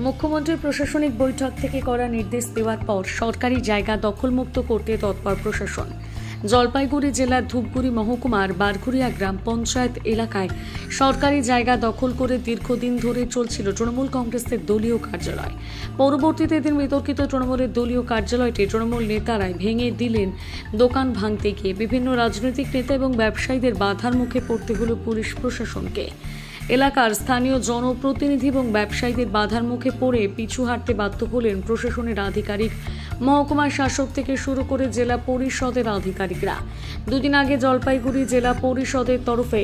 মুখ্যমন্ত্রীর প্রশাসনিক বৈঠক থেকে করা নির্দেশ দেওয়ার পর সরকারি জায়গা দখলমুক্ত করতে তৎপর প্রশাসন। জলপাইগুড়ি জেলার ধূপগুড়ি মহকুমার বারঘুরিয়া গ্রাম পঞ্চায়েত এলাকায় সরকারি জায়গা দখল করে দীর্ঘদিন ধরে চলছিল তৃণমূল কংগ্রেসের দলীয় কার্যালয়। পরবর্তীতে দিন বিতর্কিত তৃণমূলের দলীয় কার্যালয়টি তৃণমূল নেতারাই ভেঙে দিলেন। দোকান ভাঙতে গিয়ে বিভিন্ন রাজনৈতিক নেতা এবং ব্যবসায়ীদের বাধার মুখে পড়তে হলো পুলিশ প্রশাসনকে। এলাকার স্থানীয় জনপ্রতিনিধি এবং ব্যবসায়ীদের বাধার মুখে পড়ে পিছু হাঁটতে বাধ্য হলেন প্রশাসনের আধিকারিক, মহকুমা শাসক থেকে শুরু করে জেলা পরিষদের আধিকারিকরা। দুদিন আগে জলপাইগুড়ি জেলা পরিষদের তরফে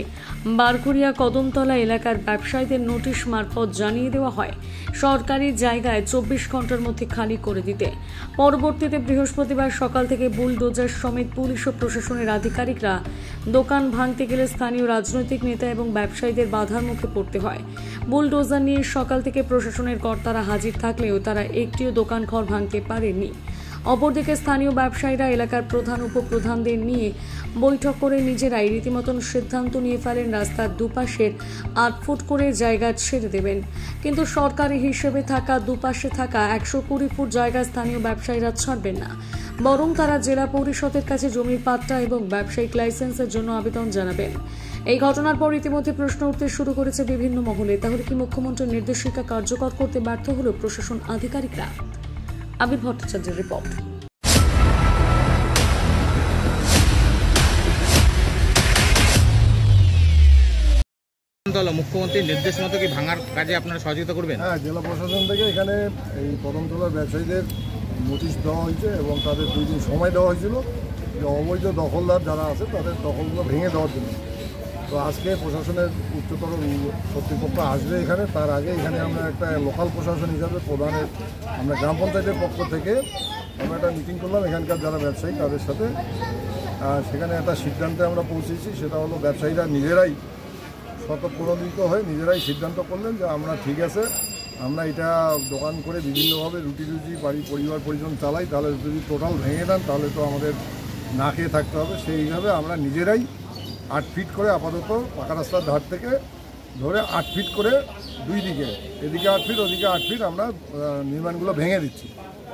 বারঘুরিয়া কদমতলা এলাকার ব্যবসায়ীদের নোটিশ মারফত জানিয়ে দেওয়া হয় সরকারি জায়গায় 24 ঘন্টার মধ্যে খালি করে দিতে। পরবর্তীতে বৃহস্পতিবার সকাল থেকে বুলডোজার সমেত পুলিশ ও প্রশাসনের আধিকারিকরা দোকান ভাঙতে গেলে স্থানীয় রাজনৈতিক নেতা এবং ব্যবসায়ীদের বাধার মুখে পড়তে হয়। বুলডোজার নিয়ে সকাল থেকে প্রশাসনের কর্তারা হাজির থাকলেও তারা একটিও দোকান ঘর ভাঙতে পারেনি। অপরদিকে স্থানীয় ব্যবসায়ীরা এলাকার প্রধান উপপ্রধানদের নিয়ে বৈঠক করে নিজেরাই রীতিমতন সিদ্ধান্ত নিয়ে ফেলেন রাস্তার দুপাশের 8 ফুট করে জায়গা ছেড়ে দেবেন। কিন্তু সরকারি হিসেবে থাকা দুপাশে থাকা 120 ফুট জায়গা স্থানীয় ব্যবসায়ীরা ছাড়বেন না, বরং তারা জেলা পরিষদের কাছে জমির পাট্টা এবং ব্যবসায়িক লাইসেন্সের জন্য আবেদন জানাবেন। এই ঘটনার পর ইতিমধ্যে প্রশ্ন উঠতে শুরু করেছে বিভিন্ন মহলে, তাহলে কি মুখ্যমন্ত্রীর নির্দেশিকা কার্যকর করতে ব্যর্থ হলো প্রশাসন আধিকারিকরা? আবির ভট্টাচার্যের রিপোর্ট। মুখ্যমন্ত্রীর নির্দেশ মতো কি ভাঙার কাজে আপনারা সহযোগিতা করবেন? হ্যাঁ, জেলা প্রশাসন থেকে এখানে এই কদমতলার ব্যবসায়ীদের নোটিশ দেওয়া হয়েছে এবং তাদের 2 দিন সময় দেওয়া হয়েছিল যে অবৈধ দখলদার যারা আছে তাদের দখলগুলো ভেঙে দেওয়ার জন্য। তো আজকে প্রশাসনের উচ্চতর কর্তৃপক্ষ আসবে এখানে, তার আগে এখানে আমরা একটা লোকাল প্রশাসন হিসাবে প্রধানের আমরা গ্রাম পঞ্চায়েতের পক্ষ থেকে আমরা একটা মিটিং করলাম এখানকার যারা ব্যবসায়ী তাদের সাথে। সেখানে একটা সিদ্ধান্তে আমরা পৌঁছেছি, সেটা হলো ব্যবসায়ীরা নিজেরাই স্বতঃপ্রণোদিত হয়ে নিজেরাই সিদ্ধান্ত করলেন যে আমরা ঠিক আছে, আমরা এটা দোকান করে বিভিন্নভাবে রুটি বাড়ি পরিবার পরিজন চালাই, তাহলে যদি টোটাল ভেঙে দেন তাহলে তো আমাদের না খেয়ে থাকতে হবে। সেইভাবে আমরা নিজেরাই 8 ফিট করে আপাতত পাকা রাস্তার ধার থেকে ধরে 8 ফিট করে 2 দিকে, এদিকে 8 ফিট ওদিকে 8 ফিট আমরা নির্মাণগুলো ভেঙে দিচ্ছি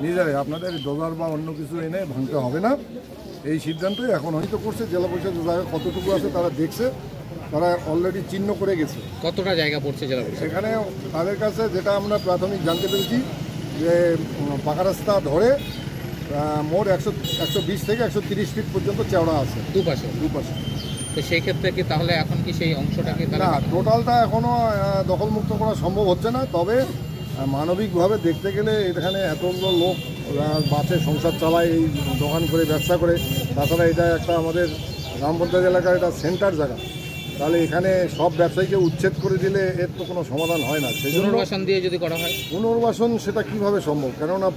নিজেরাই। আপনাদের ডোজার বা অন্য কিছু এনে ভাঙতে হবে না, এই সিদ্ধান্তই এখন হয়তো করছে জেলা পরিষদ জায়গা কতটুকু আছে তারা দেখছে, তারা অলরেডি চিহ্ন করে গেছে। কতটা জায়গা পড়ছে জেলা পরিষদ? সেখানে তাদের কাছে যেটা আমরা প্রাথমিক জানতে পেরেছি যে পাকা রাস্তা ধরে মোট 120 থেকে 130 ফিট পর্যন্ত চওড়া আছে দুপাশে। তো সেই ক্ষেত্রে কি তাহলে এখন কি সেই অংশটাকে না, টোটালটা এখনও দখলমুক্ত করা সম্ভব হচ্ছে না। তবে মানবিকভাবে দেখতে গেলে এখানে এতগুলো লোক বাসে সংসার চালায়, এই দোকান করে ব্যবসা করে, তাছাড়া এটা একটা আমাদের গ্রাম পঞ্চায়েত এলাকার এটা সেন্টার জায়গা, তাহলে এখানে সব ব্যবসায়ীকে উচ্ছেদ করে দিলে এর তো কোনো সমাধান হয় না। সেই জন্য পুনর্বাসন দিয়ে যদি করা হয়, পুনর্বাসন সেটা কিভাবে সম্ভব? কেননা